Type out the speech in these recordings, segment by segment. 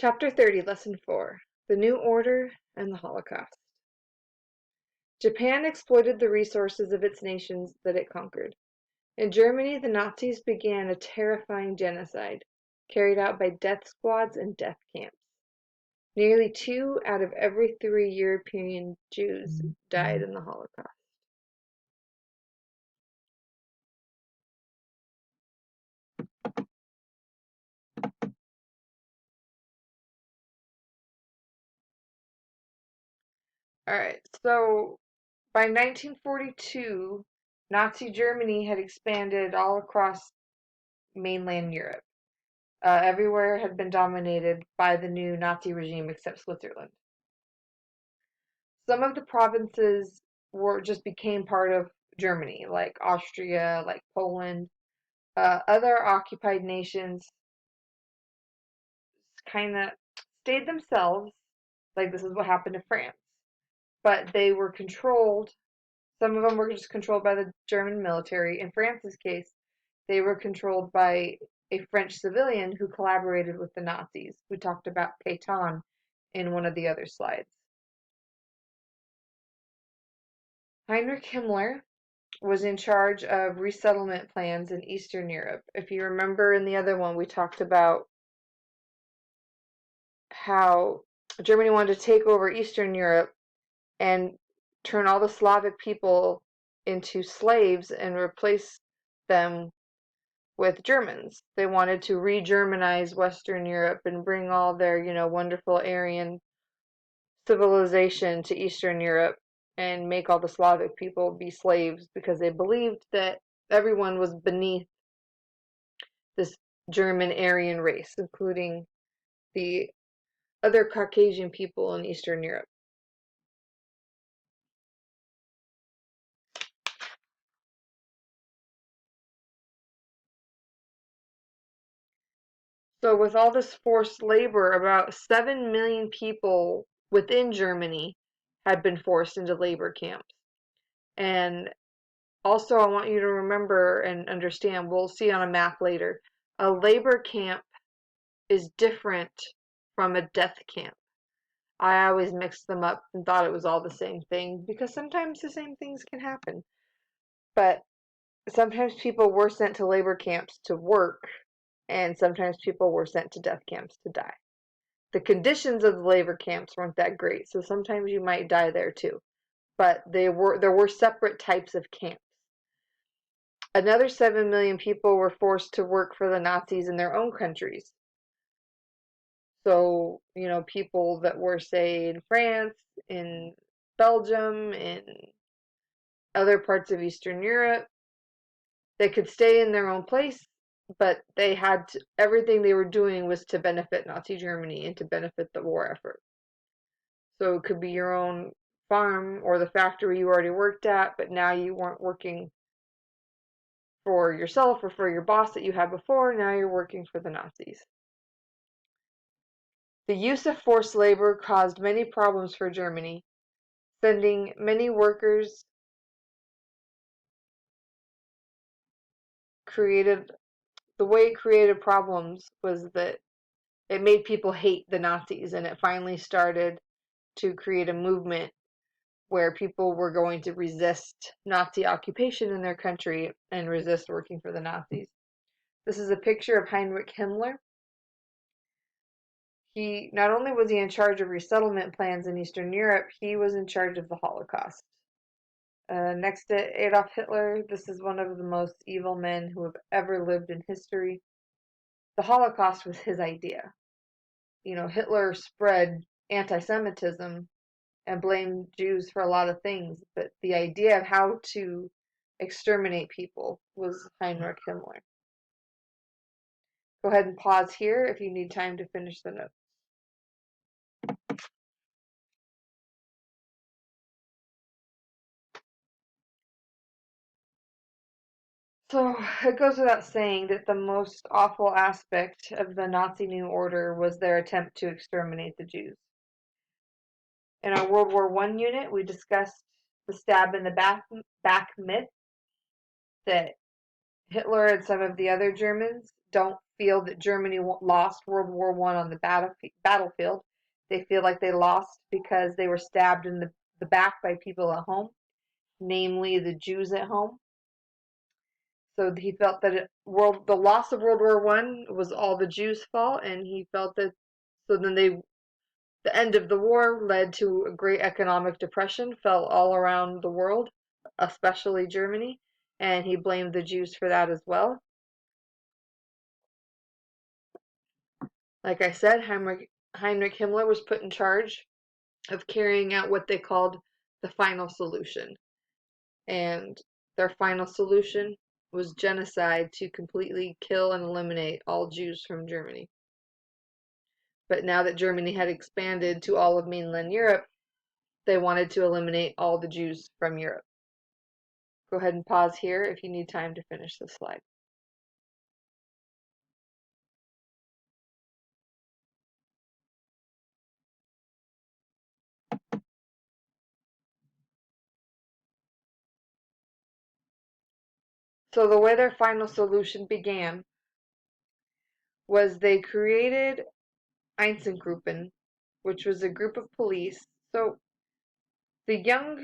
Chapter 30, Lesson 4: The New Order and the Holocaust. Japan exploited the resources of its nations that it conquered. In Germany, the Nazis began a terrifying genocide, carried out by death squads and death camps. Nearly 2 out of every 3 European Jews died in the Holocaust. Alright, so by 1942, Nazi Germany had expanded all across mainland Europe. Everywhere had been dominated by the new Nazi regime except Switzerland. Some of the provinces just became part of Germany, like Austria, like Poland. Other occupied nations kind of stayed themselves, like this is what happened to France. But they were controlled, some of them were just controlled by the German military. In France's case, they were controlled by a French civilian who collaborated with the Nazis. We talked about Pétain in one of the other slides. Heinrich Himmler was in charge of resettlement plans in Eastern Europe. If you remember in the other one, we talked about how Germany wanted to take over Eastern Europe and turn all the Slavic people into slaves and replace them with Germans. They wanted to re-Germanize Western Europe and bring all their, wonderful Aryan civilization to Eastern Europe and make all the Slavic people be slaves because they believed that everyone was beneath this German Aryan race, including the other Caucasian people in Eastern Europe. So with all this forced labor, about 7 million people within Germany had been forced into labor camps. And also I want you to remember and understand, we'll see on a map later, a labor camp is different from a death camp. I always mixed them up and thought it was all the same thing because sometimes the same things can happen. But sometimes people were sent to labor camps to work, and sometimes people were sent to death camps to die. The conditions of the labor camps weren't that great, so sometimes you might die there too. But there were separate types of camps. Another 7 million people were forced to work for the Nazis in their own countries. So, people that were, say, in France, in Belgium, in other parts of Eastern Europe, they could stay in their own place, but they had to, everything they were doing was to benefit Nazi Germany and to benefit the war effort. So it could be your own farm or the factory you already worked at, but now you weren't working for yourself or for your boss that you had before, now you're working for the Nazis. The use of forced labor caused many problems for Germany, sending many workers the way it created problems was that it made people hate the Nazis, and it finally started to create a movement where people were going to resist Nazi occupation in their country and resist working for the Nazis. This is a picture of Heinrich Himmler. He not only was he in charge of resettlement plans in Eastern Europe, he was in charge of the Holocaust. Next to Adolf Hitler, this is one of the most evil men who have ever lived in history. The Holocaust was his idea. Hitler spread anti-Semitism and blamed Jews for a lot of things, but the idea of how to exterminate people was Heinrich Himmler. Go ahead and pause here if you need time to finish the notes. So it goes without saying that the most awful aspect of the Nazi New Order was their attempt to exterminate the Jews. In our World War I unit, we discussed the stab in the back myth that Hitler and some of the other Germans don't feel that Germany lost World War One on the battlefield. They feel like they lost because they were stabbed in the back by people at home, namely the Jews at home. So he felt that the loss of World War One was all the Jews' fault, and he felt that so then the end of the war led to a great economic depression, fell all around the world, especially Germany, and he blamed the Jews for that as well. Like I said, Heinrich Himmler was put in charge of carrying out what they called the final solution. And their final solution was genocide to completely kill and eliminate all Jews from Germany. But now that Germany had expanded to all of mainland Europe, they wanted to eliminate all the Jews from Europe. Go ahead and pause here if you need time to finish this slide. So the way their final solution began was they created Einsatzgruppen, which was a group of police. So the young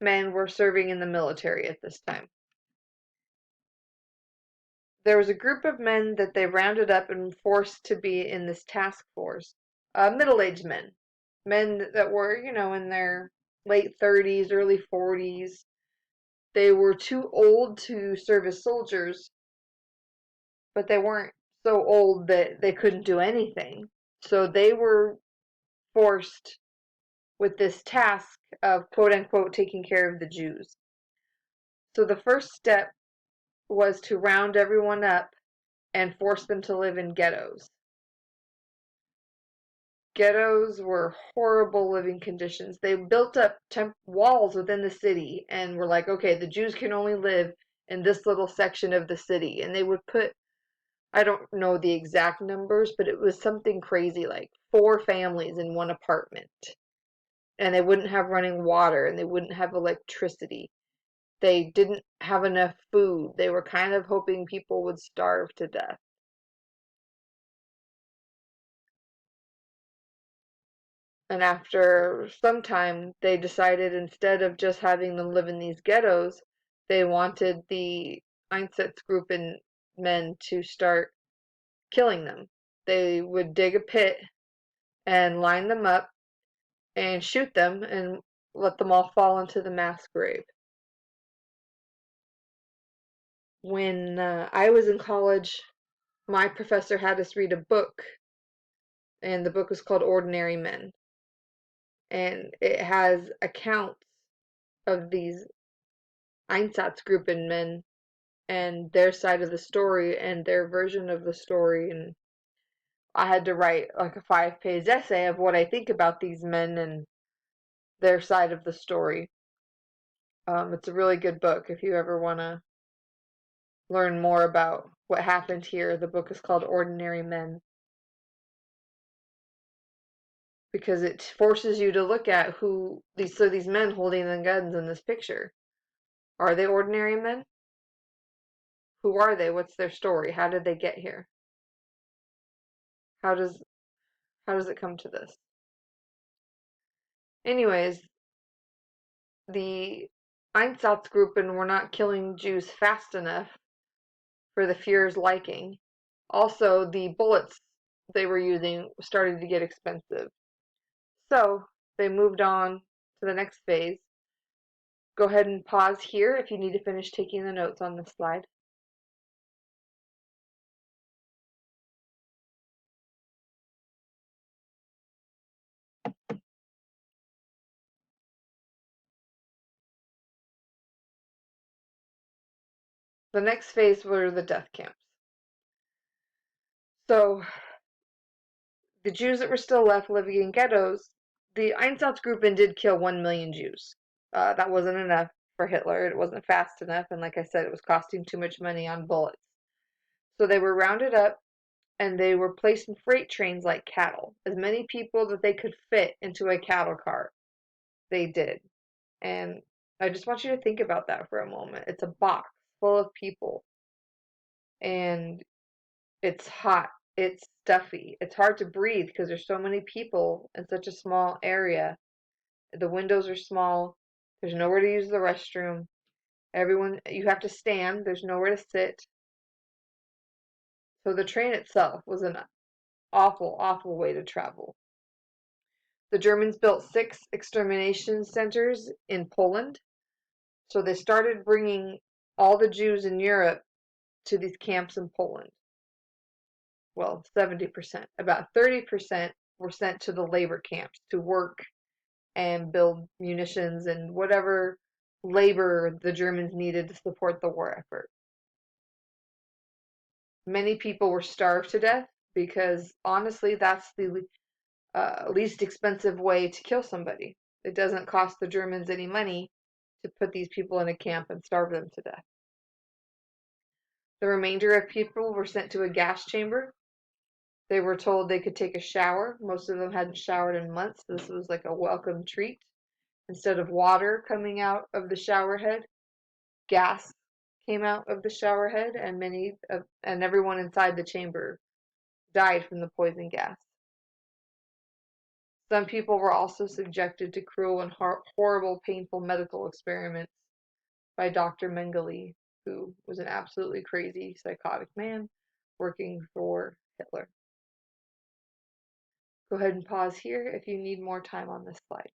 men were serving in the military at this time. There was a group of men that they rounded up and forced to be in this task force. Middle-aged men. Men that were, in their late 30s, early 40s. They were too old to serve as soldiers, but they weren't so old that they couldn't do anything. So they were forced with this task of quote unquote taking care of the Jews. So the first step was to round everyone up and force them to live in ghettos. Ghettos were horrible living conditions. They built up walls within the city and were like, okay, the Jews can only live in this little section of the city. And they would put, I don't know the exact numbers, but it was something crazy like 4 families in one apartment. And they wouldn't have running water and they wouldn't have electricity. They didn't have enough food. They were kind of hoping people would starve to death. And after some time, they decided instead of just having them live in these ghettos, they wanted the Einsatzgruppen men to start killing them. They would dig a pit and line them up and shoot them and let them all fall into the mass grave. When I was in college, my professor had us read a book, and the book was called Ordinary Men. And it has accounts of these Einsatzgruppen men and their side of the story and their version of the story. And I had to write like a 5-page essay of what I think about these men and their side of the story. It's a really good book if you ever want to learn more about what happened here. The book is called Ordinary Men because it forces you to look at who these men holding the guns in this picture. Are they ordinary men? Who are they? What's their story? How did they get here? How does it come to this? Anyways, the Einsatzgruppen were not killing Jews fast enough for the Fuhrer's liking. Also, the bullets they were using started to get expensive. So, they moved on to the next phase. Go ahead and pause here if you need to finish taking the notes on this slide. The next phase were the death camps. So, the Jews that were still left living in ghettos, the Einsatzgruppen did kill 1 million Jews. That wasn't enough for Hitler. It wasn't fast enough, and like I said, it was costing too much money on bullets. So they were rounded up and they were placed in freight trains like cattle. As many people that they could fit into a cattle cart, they did. And I just want you to think about that for a moment. It's a box full of people. And It's hot. It's stuffy. It's hard to breathe because there's so many people in such a small area. The windows are small. There's nowhere to use the restroom. You have to stand. There's nowhere to sit. So the train itself was an awful, awful way to travel. The Germans built 6 extermination centers in Poland. So they started bringing all the Jews in Europe to these camps in Poland. Well, 70%. About 30% were sent to the labor camps to work and build munitions and whatever labor the Germans needed to support the war effort. Many people were starved to death because honestly, that's the least expensive way to kill somebody. It doesn't cost the Germans any money to put these people in a camp and starve them to death. The remainder of people were sent to a gas chamber. They were told they could take a shower. Most of them hadn't showered in months. This was like a welcome treat. Instead of water coming out of the shower head, gas came out of the shower head, and everyone inside the chamber died from the poison gas. Some people were also subjected to cruel and horrible, painful medical experiments by Dr. Mengele, who was an absolutely crazy, psychotic man working for Hitler. Go ahead and pause here if you need more time on this slide.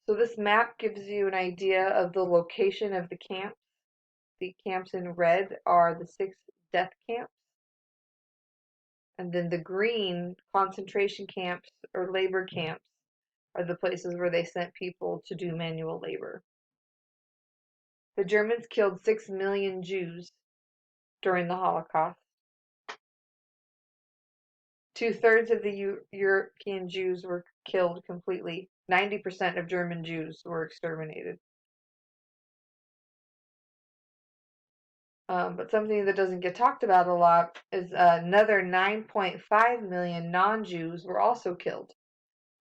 So this map gives you an idea of the location of the camps. The camps in red are the 6 death camps. And then the green concentration camps or labor camps are the places where they sent people to do manual labor. The Germans killed 6 million Jews during the Holocaust. 2/3 of the European Jews were killed completely. 90% of German Jews were exterminated. But something that doesn't get talked about a lot is another 9.5 million non-Jews were also killed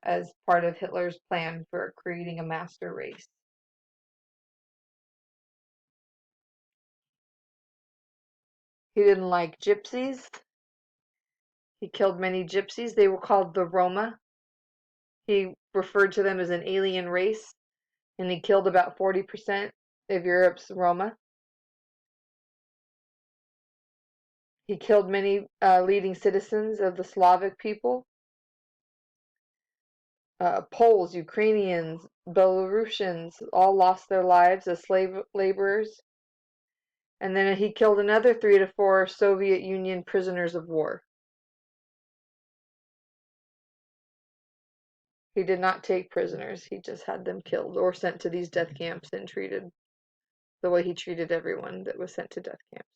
as part of Hitler's plan for creating a master race. He didn't like gypsies. He killed many gypsies. They were called the Roma. He referred to them as an alien race, and he killed about 40% of Europe's Roma. He killed many leading citizens of the Slavic people. Poles, Ukrainians, Belarusians all lost their lives as slave laborers. And then he killed another 3 to 4 Soviet Union prisoners of war. He did not take prisoners. He just had them killed or sent to these death camps and treated the way he treated everyone that was sent to death camps.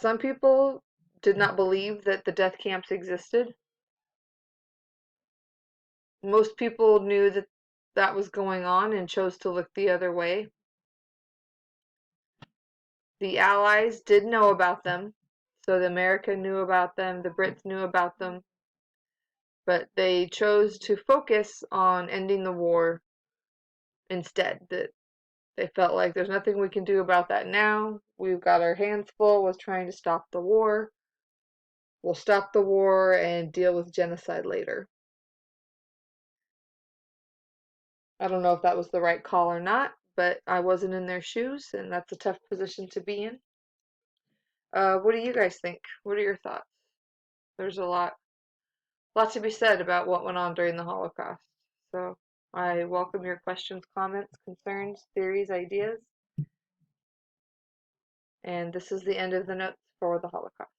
Some people did not believe that the death camps existed. Most people knew that that was going on and chose to look the other way. The Allies did know about them, so the America knew about them, the Brits knew about them, but they chose to focus on ending the war instead. That they felt like there's nothing we can do about that now. We've got our hands full with trying to stop the war. We'll stop the war and deal with genocide later. I don't know if that was the right call or not, but I wasn't in their shoes, and that's a tough position to be in. What do you guys think? What are your thoughts? There's a lot to be said about what went on during the Holocaust. So I welcome your questions, comments, concerns, theories, ideas. And this is the end of the notes for the Holocaust.